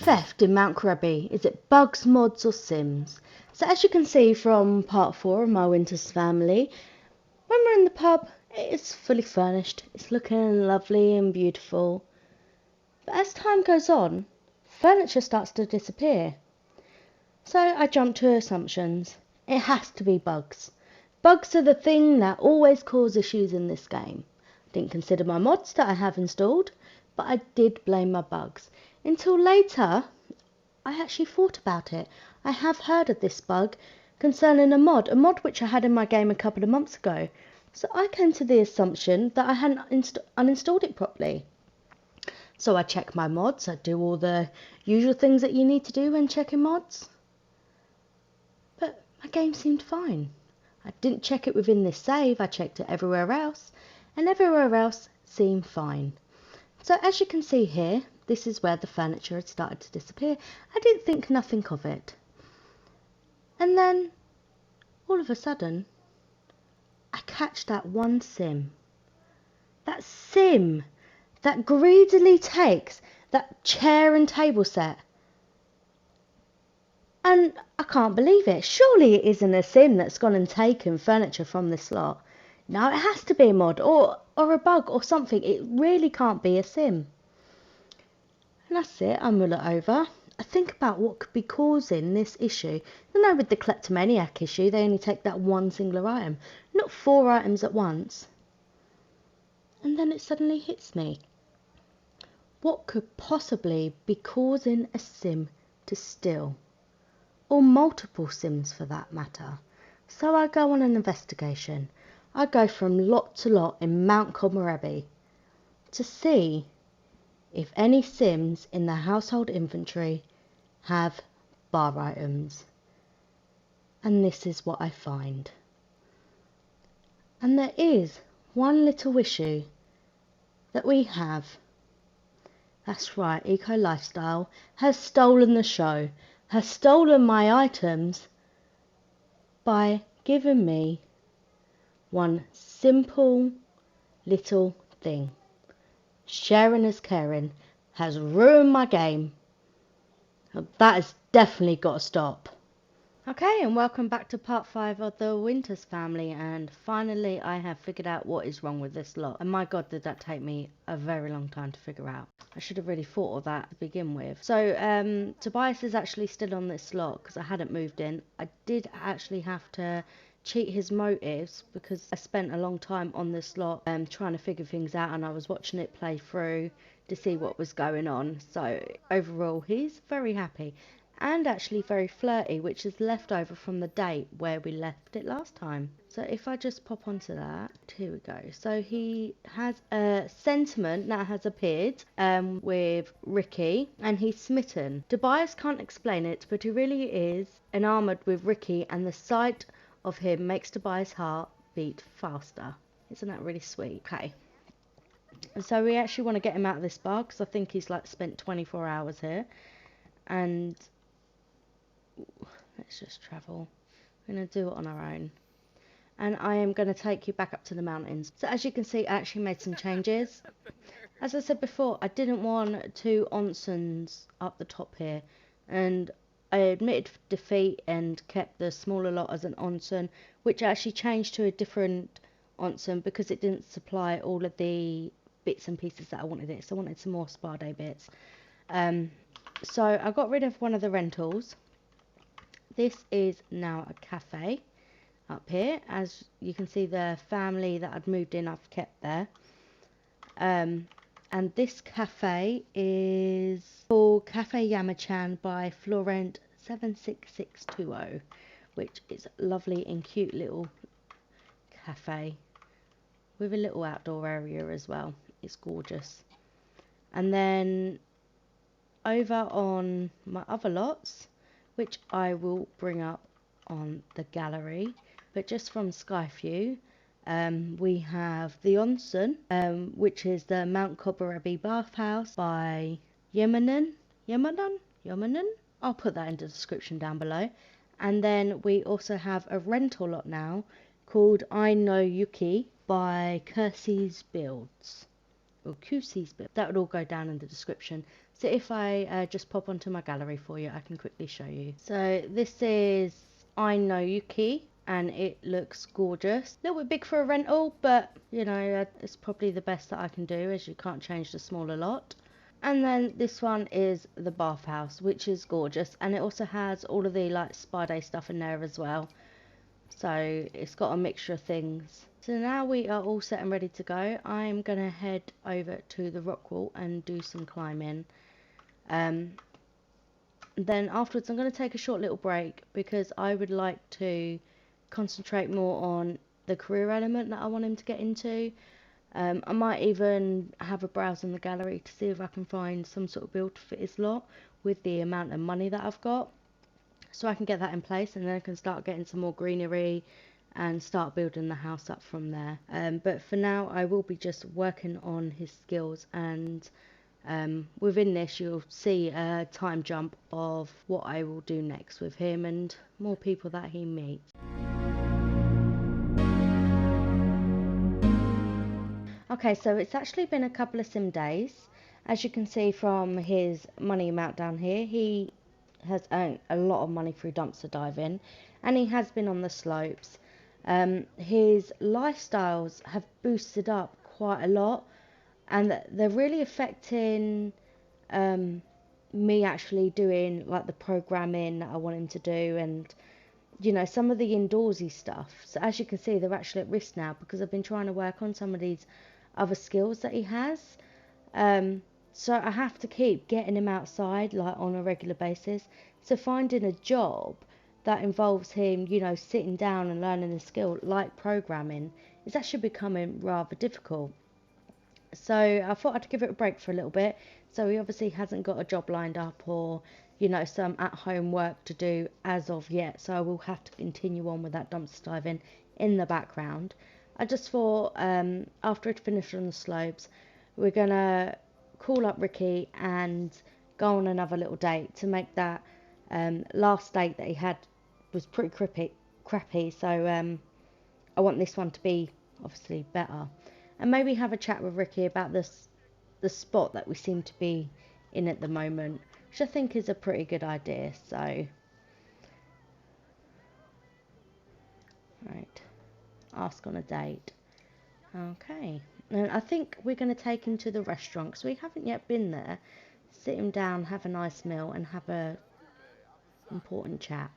Theft in Mount Komorebi. Is it bugs, mods or sims? So as you can see from part 4 of my Winters family, when we're in the pub, it's fully furnished. It's looking lovely and beautiful. But as time goes on, furniture starts to disappear. So I jump to assumptions. It has to be bugs. Bugs are the thing that always cause issues in this game. I didn't consider my mods that I have installed, but I did blame my bugs. Until later, I actually thought about it. I have heard of this bug concerning a mod which I had in my game a couple of months ago. So I came to the assumption that I hadn't uninstalled it properly. So I check my mods, I do all the usual things that you need to do when checking mods. But my game seemed fine. I didn't check it within this save, I checked it everywhere else, and everywhere else seemed fine. So as you can see here, this is where the furniture had started to disappear. I didn't think nothing of it. And then, all of a sudden, I catch that one sim. That sim that greedily takes that chair and table set. And I can't believe it. Surely it isn't a sim that's gone and taken furniture from this lot. No, it has to be a mod or a bug or something. It really can't be a sim. And that's it. I mull it over. I think about what could be causing this issue. You know, with the kleptomaniac issue, they only take that one singular item, not 4 items at once. And then it suddenly hits me. What could possibly be causing a sim to steal? Or multiple sims for that matter. So I go on an investigation. I go from lot to lot in Mount Komorebi to see if any sims in the household inventory have bar items. And this is what I find. And there is one little issue that we have. That's right, Eco Lifestyle has stolen the show, has stolen my items by giving me one simple little thing. Sharing is caring has ruined my game. That has definitely got to stop. Okay, and welcome back to part 5 of the Winters family, and finally I have figured out what is wrong with this lot. And my god, did that take me a very long time to figure out. I should have really thought of that to begin with. So Tobias is actually still on this slot because I hadn't moved in. I did actually have to cheat his motives because I spent a long time on this slot trying to figure things out, and I was watching it play through to see what was going on. So overall he's very happy and actually very flirty, which is left over from the date where we left it last time. So if I just pop onto that, here we go. So he has a sentiment that has appeared with Ricky, and he's smitten. Tobias can't explain it, but he really is enamored with Ricky, and the sight of him makes Tobias' heart beat faster. Isn't that really sweet? Okay. And so we actually want to get him out of this bar because I think he's like spent 24 hours here. And let's just travel. We're going to do it on our own. And I am going to take you back up to the mountains. So as you can see, I actually made some changes. As I said before, I didn't want 2 onsens up the top here. And I admitted defeat and kept the smaller lot as an onsen, which I actually changed to a different onsen because it didn't supply all of the bits and pieces that I wanted it. So I wanted some more spa day bits. So I got rid of one of the rentals. This is now a cafe up here. As you can see, the family that I'd moved in, I've kept there. And this cafe is called Cafe Yamachan by Rant 76620, which is a lovely and cute little cafe with a little outdoor area as well. It's gorgeous. And then over on my other lots, which I will bring up on the gallery, but just from Skyview, we have the onsen, which is the Mount Komorebi Bathhouse by Yamachan. I'll put that in the description down below. And then we also have a rental lot now called I Know Yuki by CuseyBuilds. or CuseyBuilds. That would all go down in the description. So if I just pop onto my gallery for you, I can quickly show you. So this is Eion Yuki, and it looks gorgeous. A little bit big for a rental, but you know, it's probably the best that I can do, as you can't change the smaller lot. And then this one is the Bathhouse, which is gorgeous, and it also has all of the like spa day stuff in there as well. So it's got a mixture of things. So now we are all set and ready to go. I'm gonna head over to the rock wall and do some climbing. Then afterwards I'm going to take a short little break, because I would like to concentrate more on the career element that I want him to get into. I might even have a browse in the gallery to see if I can find some sort of build to fit his lot with the amount of money that I've got, so I can get that in place, and then I can start getting some more greenery and start building the house up from there. But for now I will be just working on his skills, and within this you'll see a time jump of what I will do next with him and more people that he meets. Okay, so it's actually been a couple of sim days. As you can see from his money amount down here, he has earned a lot of money through dumpster diving, and he has been on the slopes. His lifestyles have boosted up quite a lot, and they're really affecting me actually doing like the programming that I want him to do, and you know, some of the indoorsy stuff. So as you can see, they're actually at risk now, because I've been trying to work on some of these other skills that he has. So I have to keep getting him outside like on a regular basis. So finding a job that involves him, you know, sitting down and learning a skill like programming is actually becoming rather difficult. So I thought I'd give it a break for a little bit. So he obviously hasn't got a job lined up, or you know, some at-home work to do as of yet. So I will have to continue on with that dumpster diving in the background. I just thought after I'd finished on the slopes, we're gonna call up Ricky and go on another little date to make that last date that he had was pretty crappy. So I want this one to be obviously better, and maybe have a chat with Ricky about the spot that we seem to be in at the moment, which I think is a pretty good idea. So right, ask on a date. Okay, and I think we're going to take him to the restaurant, because we haven't yet been there. Sit him down, have a nice meal, and have a important chat.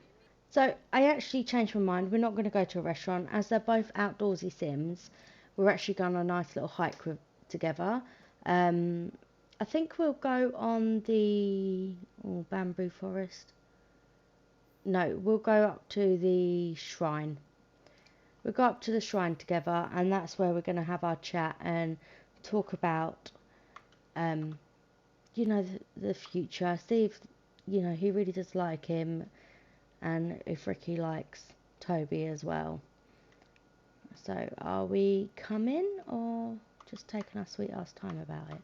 So I actually changed my mind. We're not going to go to a restaurant, as they're both outdoorsy sims. We're actually going on a nice little hike together. I think we'll go on the bamboo forest. No, we'll go up to the shrine. We'll go up to the shrine together, and that's where we're going to have our chat and talk about, you know, the future. See if, you know, he really does like him, and if Ricky likes Toby as well. So are we coming, or just taking our sweet ass time about it?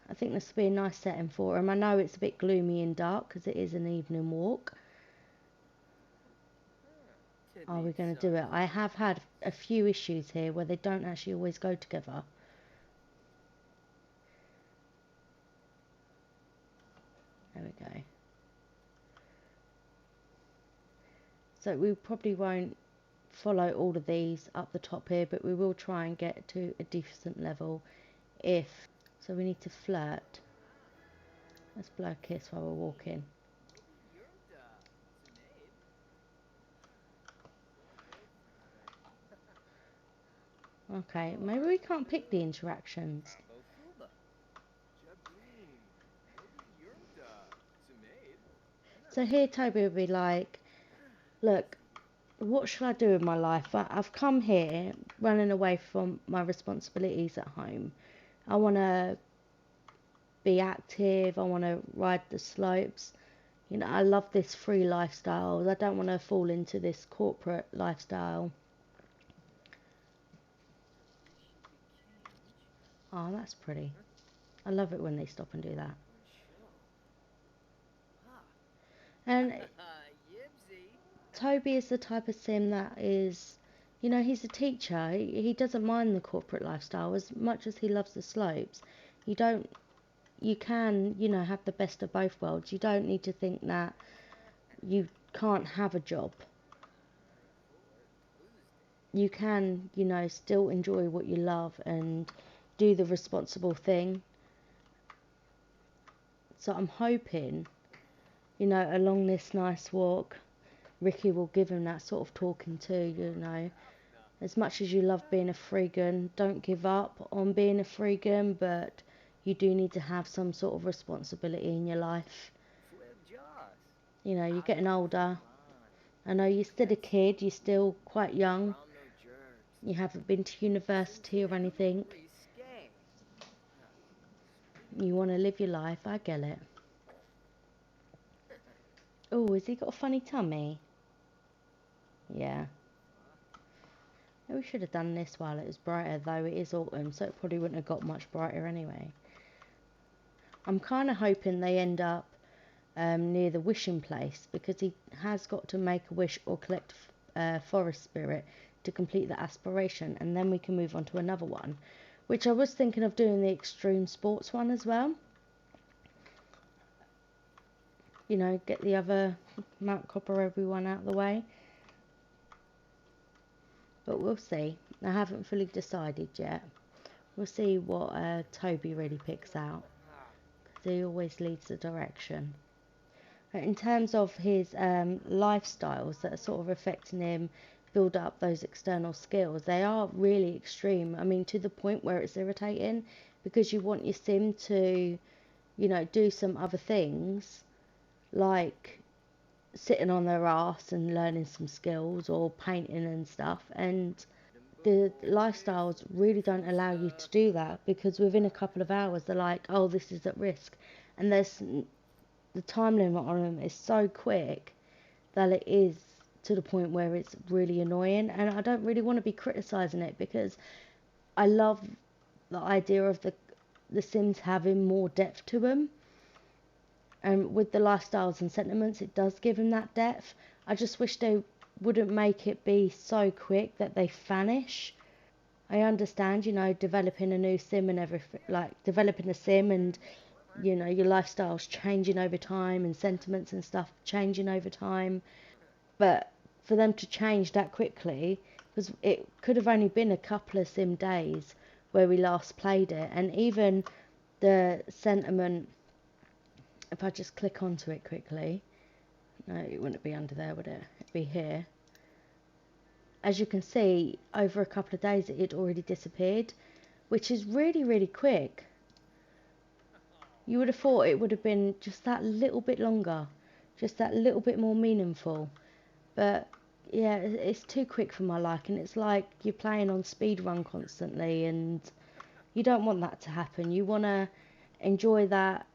I think this will be a nice setting for him. I know it's a bit gloomy and dark, because it is an evening walk. Are we going to do it? I have had a few issues here where they don't actually always go together. There we go. So we probably won't follow all of these up the top here, but we will try and get to a decent level if... So we need to flirt. Let's blow a kiss while we're walking. Okay, maybe we can't pick the interactions. So here Toby will be like, look, what should I do with my life? I've come here running away from my responsibilities at home. I want to be active. I want to ride the slopes. You know, I love this free lifestyle. I don't want to fall into this corporate lifestyle. Oh, that's pretty. I love it when they stop and do that. And Toby is the type of sim that is You know, he's a teacher. He doesn't mind the corporate lifestyle as much as he loves the slopes. You don't, you can, you know, have the best of both worlds. You don't need to think that you can't have a job. You can, you know, still enjoy what you love and do the responsible thing. So I'm hoping, you know, along this nice walk, Ricky will give him that sort of talking to, you know. As much as you love being a freegan, don't give up on being a freegan, but you do need to have some sort of responsibility in your life. You know, you're getting older. I know you're still a kid, you're still quite young. You haven't been to university or anything. You want to live your life, I get it. Oh, has he got a funny tummy? Yeah. We should have done this while it was brighter, though it is autumn, so it probably wouldn't have got much brighter anyway. I'm kind of hoping they end up near the wishing place, because he has got to make a wish or collect forest spirit to complete the aspiration, and then we can move on to another one, which I was thinking of doing the extreme sports one as well. You know, get the other Mount Komorebi one out of the way. But we'll see. I haven't fully decided yet. We'll see what Toby really picks out, because he always leads the direction. In terms of his lifestyles that are sort of affecting him build up those external skills, they are really extreme. I mean, to the point where it's irritating, because you want your sim to, you know, do some other things like sitting on their ass and learning some skills or painting and stuff, and the lifestyles really don't allow you to do that, because within a couple of hours they're like, oh, this is at risk, and the time limit on them is so quick that it is to the point where it's really annoying. And I don't really want to be criticizing it, because I love the idea of the Sims having more depth to them, and with the lifestyles and sentiments it does give them that depth. I just wish they wouldn't make it be so quick that they vanish. I understand, you know, developing a new sim and everything, like developing a sim and, you know, your lifestyle's changing over time and sentiments and stuff changing over time. But for them to change that quickly, because it could have only been a couple of sim days where we last played it, and even the sentiment, if I just click onto it quickly, no, it wouldn't be under there, would it? It'd be here. As you can see, over a couple of days it had already disappeared, which is really, really quick. You would have thought it would have been just that little bit longer, just that little bit more meaningful. But yeah, it's too quick for my liking. It's like you're playing on speed run constantly, and you don't want that to happen. You want to enjoy that.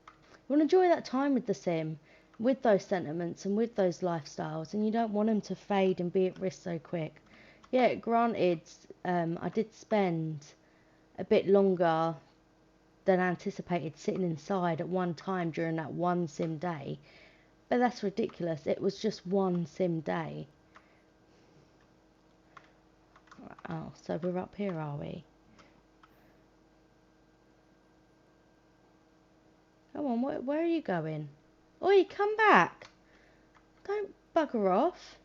You want to enjoy that time with the sim, with those sentiments and with those lifestyles, and you don't want them to fade and be at risk so quick. Yeah, granted, I did spend a bit longer than anticipated sitting inside at one time during that one sim day, but that's ridiculous. It was just one sim day. Oh, so we're up here, are we? Come on, where are you going? Oh, you come back. Don't bugger off.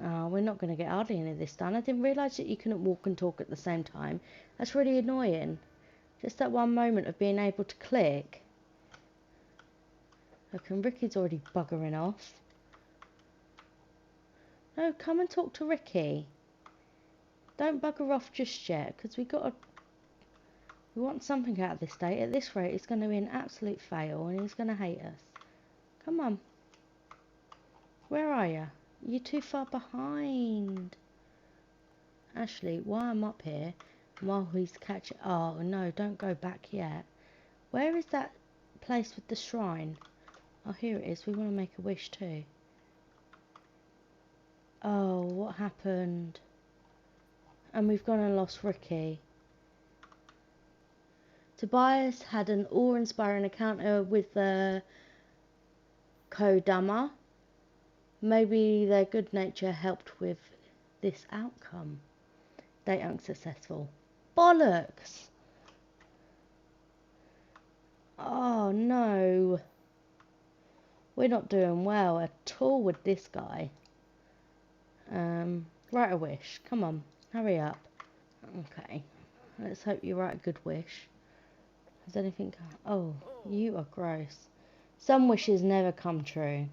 Oh, we're not going to get hardly any of this done. I didn't realise that you couldn't walk and talk at the same time. That's really annoying. Just that one moment of being able to click. Look, and Ricky's already buggering off. No, come and talk to Ricky. Don't bugger off just yet, because we want something out of this day. At this rate, it's going to be an absolute fail, and he's going to hate us. Come on. Where are you? You're too far behind. Actually, while I'm up here, while he's catching... Oh, no, don't go back yet. Where is that place with the shrine? Oh, here it is. We want to make a wish too. Oh, what happened? And we've gone and lost Ricky. Tobias had an awe-inspiring encounter with the Kodama. Maybe their good nature helped with this outcome. Date unsuccessful. Bollocks! Oh no. We're not doing well at all with this guy. Write a wish. Come on, hurry up. Okay. Let's hope you write a good wish. Has anything... Oh, you are gross. Some wishes never come true.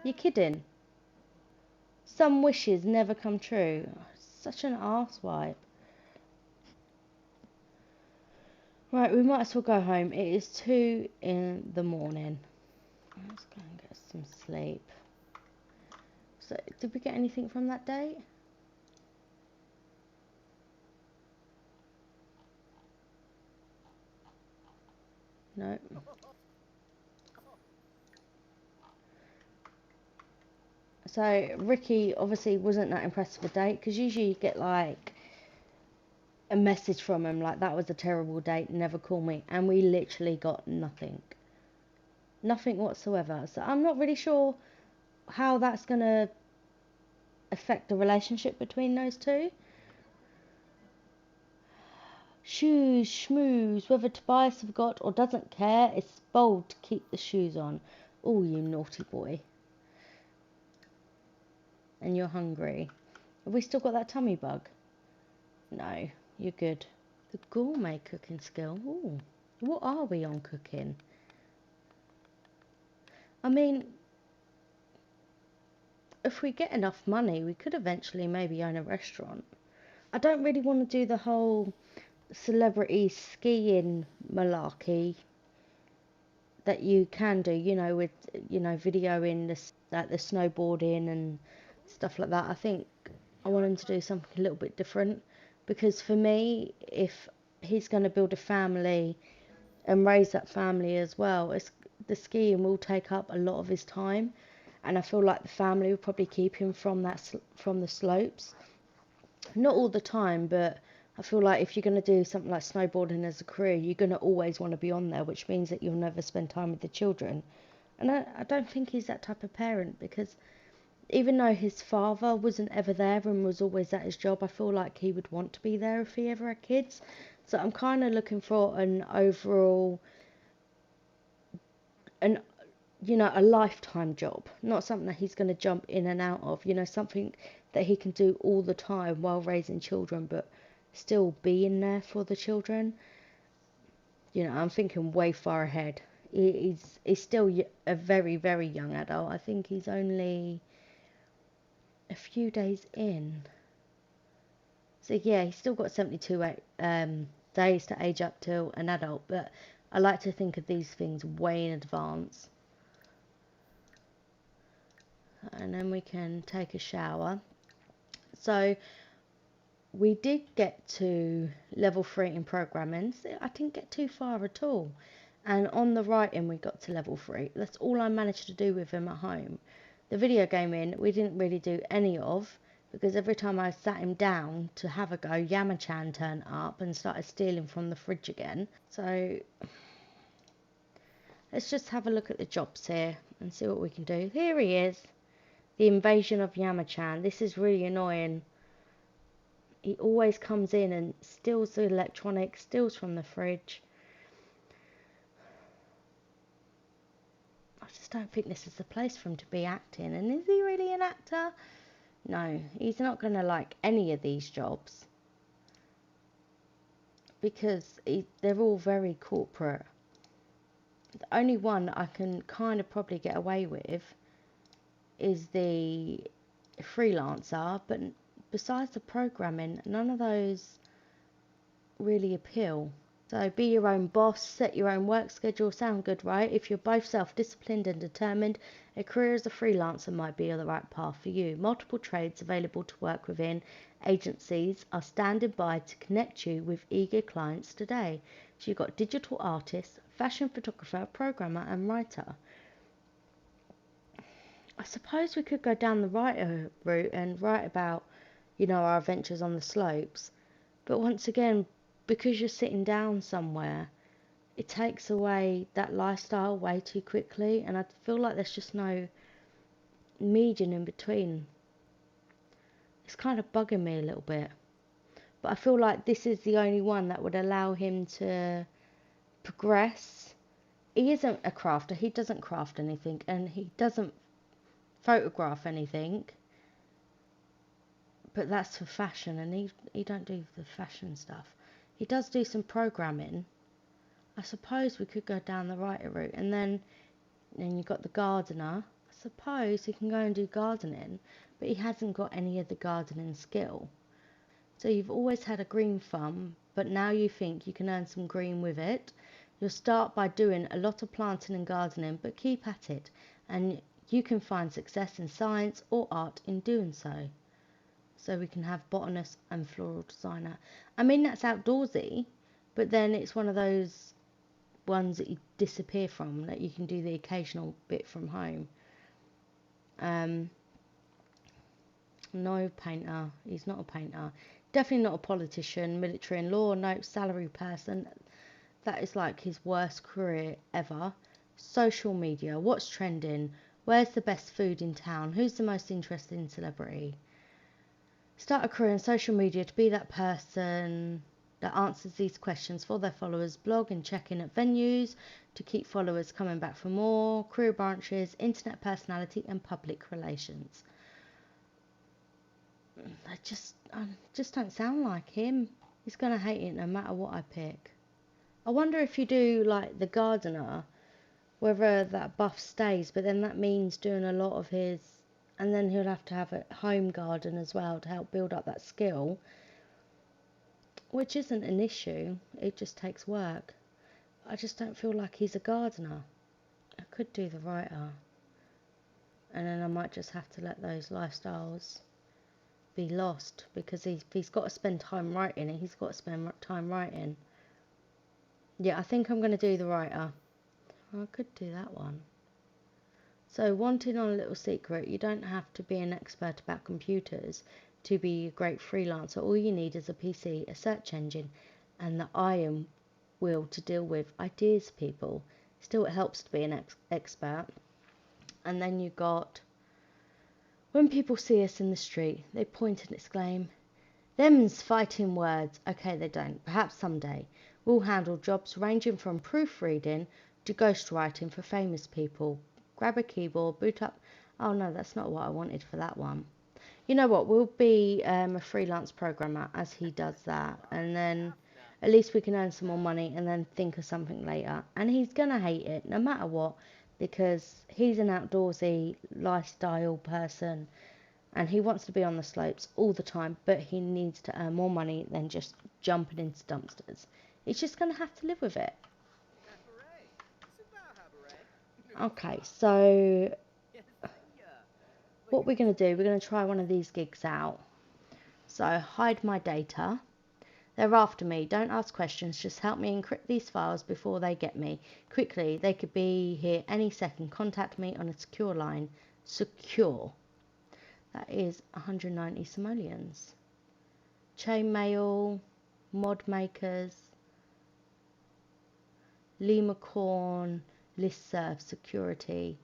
You're kidding. Some wishes never come true. Such an arsewipe. Right, we might as well go home. It is 2 in the morning. Let's go and get some sleep. So, did we get anything from that date? No. So Ricky obviously wasn't that impressed with the date, because usually you get like a message from him like, that was a terrible date, never call me, and we literally got nothing whatsoever. So I'm not really sure how that's gonna affect the relationship between those two. Shoes, schmooze, whether Tobias forgot or doesn't care, it's bold to keep the shoes on. Oh, you naughty boy. And you're hungry. Have we still got that tummy bug? No, you're good. The gourmet cooking skill. Ooh, what are we on cooking? I mean, if we get enough money, we could eventually maybe own a restaurant. I don't really want to do the whole celebrity skiing malarkey that you can do, you know, with, you know, videoing this, like the snowboarding and stuff like that. I think I want him to do something a little bit different, because for me, if he's going to build a family and raise that family as well, the skiing will take up a lot of his time, and I feel like the family will probably keep him from the slopes. Not all the time, but I feel like if you're going to do something like snowboarding as a career, you're going to always want to be on there, which means that you'll never spend time with the children. And I don't think he's that type of parent, because even though his father wasn't ever there and was always at his job, I feel like he would want to be there if he ever had kids. So I'm kind of looking for an overall, you know, a lifetime job, not something that he's going to jump in and out of, you know, something that he can do all the time while raising children, but still being there for the children. You know, I'm thinking way far ahead. He's still a very, very young adult. I think he's only a few days in. So yeah, he's still got 72 days to age up to an adult, but I like to think of these things way in advance. And then we can take a shower. So we did get to level 3 in programming. So I didn't get too far at all. And on the writing we got to level 3. That's all I managed to do with him at home. The video gaming we didn't really do any of, because every time I sat him down to have a go, Yamachan turned up and started stealing from the fridge again. So let's just have a look at the jobs here and see what we can do. Here he is. The invasion of Yamachan. This is really annoying. He always comes in and steals the electronics, steals from the fridge. I just don't think this is the place for him to be acting. And is he really an actor? No, he's not going to like any of these jobs, because they're all very corporate. The only one I can kind of probably get away with is the freelancer, but besides the programming, none of those really appeal. So be your own boss, set your own work schedule. Sound good, right? If you're both self-disciplined and determined, a career as a freelancer might be the right path for you. Multiple trades available to work within. Agencies are standing by to connect you with eager clients today. So you've got digital artist, fashion photographer, programmer and writer. I suppose we could go down the writer route and write about, you know, our adventures on the slopes. But once again, because you're sitting down somewhere, it takes away that lifestyle way too quickly, and I feel like there's just no median in between. It's kind of bugging me a little bit, but I feel like this is the only one that would allow him to progress. He isn't a crafter, he doesn't craft anything, and he doesn't photograph anything, but that's for fashion, and he don't do the fashion stuff. He does do some programming. I suppose we could go down the writer route, and then you've got the gardener. I suppose he can go and do gardening, but he hasn't got any of the gardening skill. So you've always had a green thumb, but now you think you can earn some green with it. You'll start by doing a lot of planting and gardening, but keep at it, and you can find success in science or art in doing so. So we can have botanist and floral designer. I mean, that's outdoorsy, but then it's one of those ones that you disappear from, that you can do the occasional bit from home. No painter. He's not a painter. Definitely not a politician, military and law, no salary person. That is like his worst career ever. Social media. What's trending? Where's the best food in town? Who's the most interesting celebrity? Start a career in social media to be that person that answers these questions for their followers. Blog and check in at venues to keep followers coming back for more. Career branches, internet personality and public relations. I just don't sound like him. He's going to hate it no matter what I pick. I wonder if you do like the gardener, whether that buff stays, but then that means doing a lot of his, and then he'll have to have a home garden as well to help build up that skill, which isn't an issue, it just takes work. I just don't feel like he's a gardener. I could do the writer, and then I might just have to let those lifestyles be lost, because if he's got to spend time writing, he's got to spend time writing. Yeah, I think I'm going to do the writer. I could do that one. So, wanting on a little secret, you don't have to be an expert about computers to be a great freelancer. All you need is a PC, a search engine, and the Eion wheel to deal with ideas, people. Still, it helps to be an expert. And then you got, when people see us in the street, they point and exclaim, "Them's fighting words." Okay, they don't. Perhaps someday. We'll handle jobs ranging from proofreading to ghostwriting for famous people. Grab a keyboard, boot up. Oh no, that's not what I wanted for that one. You know what? We'll be a freelance programmer as he does that. And then at least we can earn some more money and then think of something later. And he's going to hate it no matter what, because he's an outdoorsy lifestyle person. And he wants to be on the slopes all the time, but he needs to earn more money than just jumping into dumpsters. He's just going to have to live with it. Okay, so what we're going to do, we're going to try one of these gigs out. So hide my data. They're after me. Don't ask questions. Just help me encrypt these files before they get me. Quickly, they could be here any second. Contact me on a secure line. Secure. That is 190 simoleons. Chainmail, mod makers, Limacorn, listserv, security.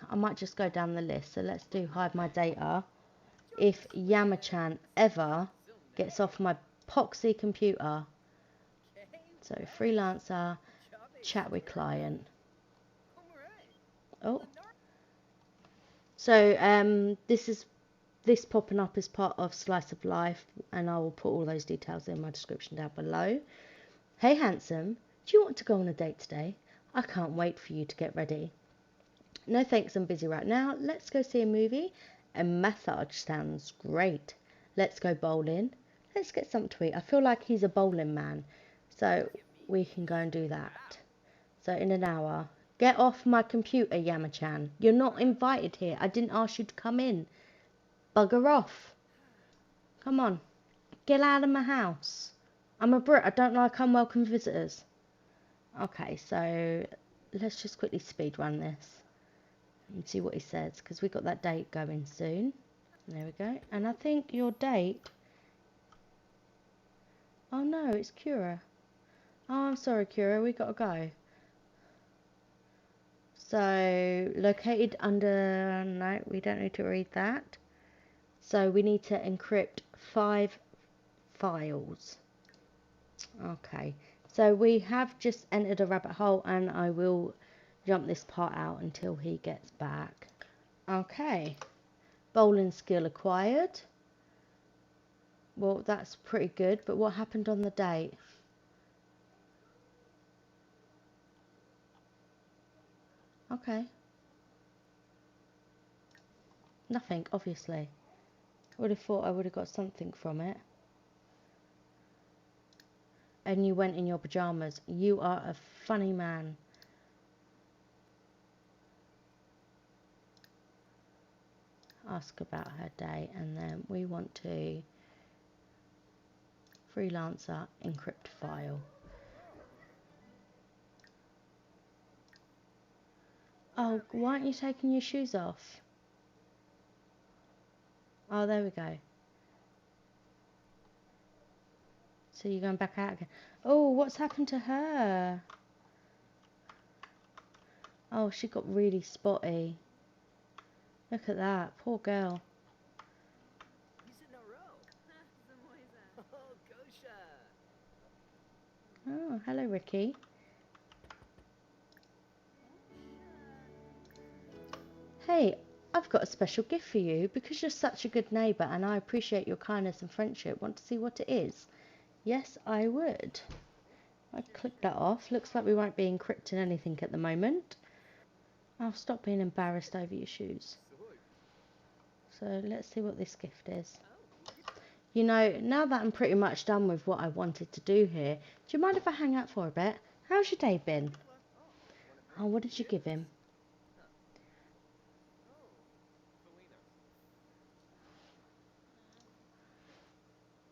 I might just go down the list. So let's do hide my data. If Yamachan ever gets off my poxy computer. So freelancer, chat with client. Oh. So this popping up is part of Slice of Life, and I will put all those details in my description down below. Hey handsome, do you want to go on a date today? I can't wait for you to get ready. No thanks, I'm busy right now. Let's go see a movie. A massage sounds great. Let's go bowling. Let's get something to eat. I feel like he's a bowling man, so we can go and do that. So in an hour. Get off my computer, Yamachan. You're not invited here. I didn't ask you to come in. Bugger off. Come on. Get out of my house. I'm a Brit. I don't like unwelcome visitors. Okay, so let's just quickly speed run this and see what he says, because we've got that date going soon. There we go. And I think your date... Oh no, it's Cura. Oh, I'm sorry, Kira, we gotta go. So, located under... No, we don't need to read that. So, we need to encrypt 5 files. Okay. So, we have just entered a rabbit hole, and I will jump this part out until he gets back. Okay. Bowling skill acquired. Well, that's pretty good, but what happened on the date? Okay. Nothing, obviously. I would have thought I would have got something from it. And you went in your pyjamas. You are a funny man. Ask about her day, and then we want to freelancer encrypt file. Oh, why aren't you taking your shoes off? Oh, there we go. So you're going back out again. Oh, what's happened to her? Oh, she got really spotty. Look at that, poor girl. Oh, hello, Ricky. Hey, I've got a special gift for you because you're such a good neighbour and I appreciate your kindness and friendship. Want to see what it is? Yes, I would. I clicked that off. Looks like we won't be encrypting anything at the moment. I'll stop being embarrassed over your shoes. So let's see what this gift is. You know, now that I'm pretty much done with what I wanted to do here, do you mind if I hang out for a bit? How's your day been? Oh, what did you give him?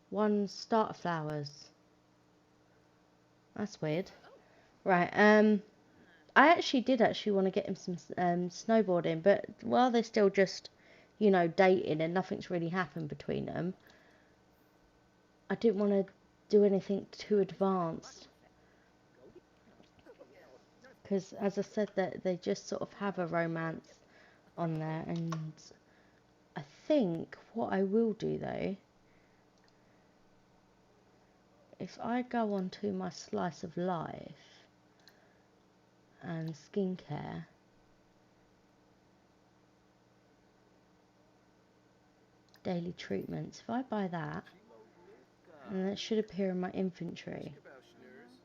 One starter flowers. That's weird. Right, I actually did want to get him some snowboarding, but while they're still just, you know, dating and nothing's really happened between them, I didn't want to do anything too advanced. Because, as I said, that they just sort of have a romance on there, and I think what I will do though, if I go on to my slice of life and skincare, daily treatments, if I buy that, and that should appear in my inventory.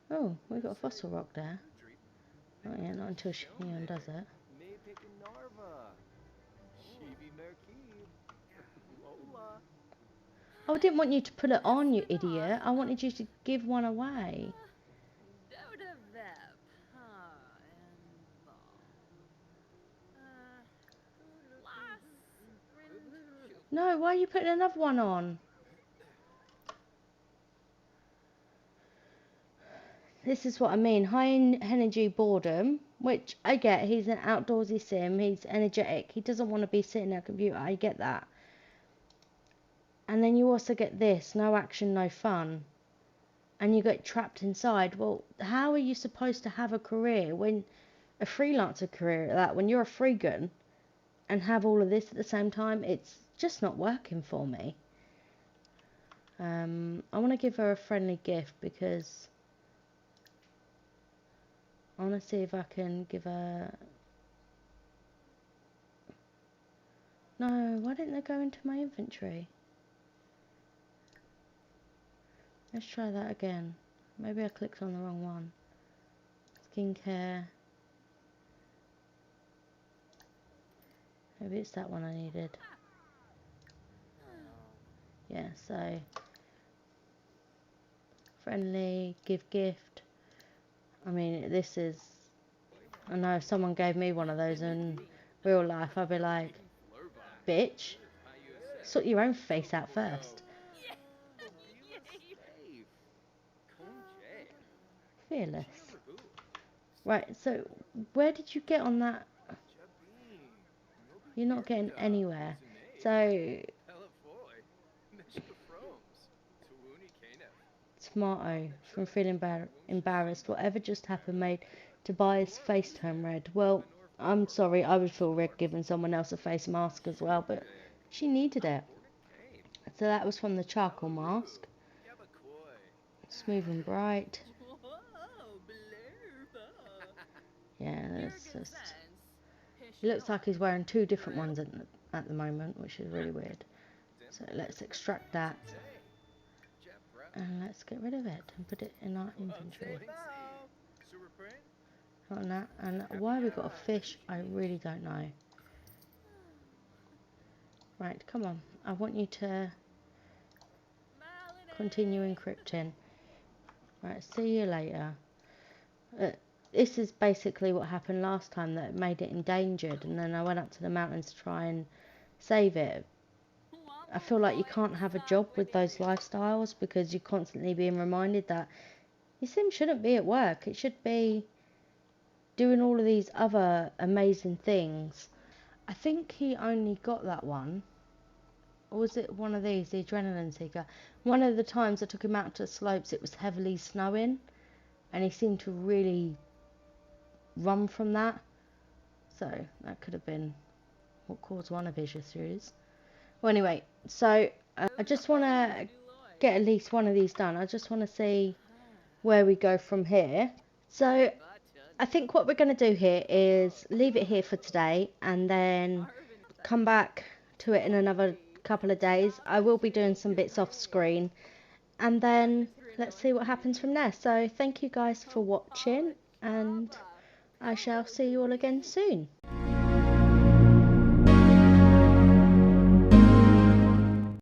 Oh, we got a fossil rock there. Not yet, not until Eion does it. Oh, I didn't want you to put it on, you idiot. I wanted you to give one away. No, why are you putting another one on? This is what I mean. High energy boredom, which I get. He's an outdoorsy sim. He's energetic. He doesn't want to be sitting at a computer. I get that. And then you also get this. No action, no fun. And you get trapped inside. Well, how are you supposed to have a career when... a freelancer career at that, when you're a freegan and have all of this at the same time? It's just not working for me. I want to give her a friendly gift because I want to see if I can give her... No, why didn't they go into my inventory? Let's try that again. Maybe I clicked on the wrong one. Skincare. Maybe it's that one I needed. Yeah, so friendly, give gift. I mean, this is... I know if someone gave me one of those in real life, I'd be like, bitch, sort your own face out first. Fearless. Right, so where did you get on that? You're not getting anywhere. So it's smarto from feeling embarrassed. Whatever just happened made Tobias' face turn red. Well, I'm sorry, I would feel red giving someone else a face mask as well, but she needed it. So that was from the charcoal mask. Smooth and bright. Yeah, that's just... It looks like he's wearing two different ones at the moment, which is really weird. So let's extract that. And let's get rid of it and put it in our inventory. Like that. And why we got a fish, I really don't know. Right, come on. I want you to continue encrypting. Right, see you later. This is basically what happened last time, that it made it endangered, and then I went up to the mountains to try and save it. I feel like you can't have a job with those lifestyles because you're constantly being reminded that your sim shouldn't be at work. It should be doing all of these other amazing things. I think he only got that one. Or was it one of these, the adrenaline seeker? One of the times I took him out to the slopes, it was heavily snowing, and he seemed to really run from that. So that could have been what caused one of his issues. Well, anyway, so I just want to get at least one of these done. I just want to see where we go from here. So I think what we're going to do here is leave it here for today and then come back to it in another couple of days. I will be doing some bits off screen, and then let's see what happens from there. So thank you guys for watching, and I shall see you all again soon.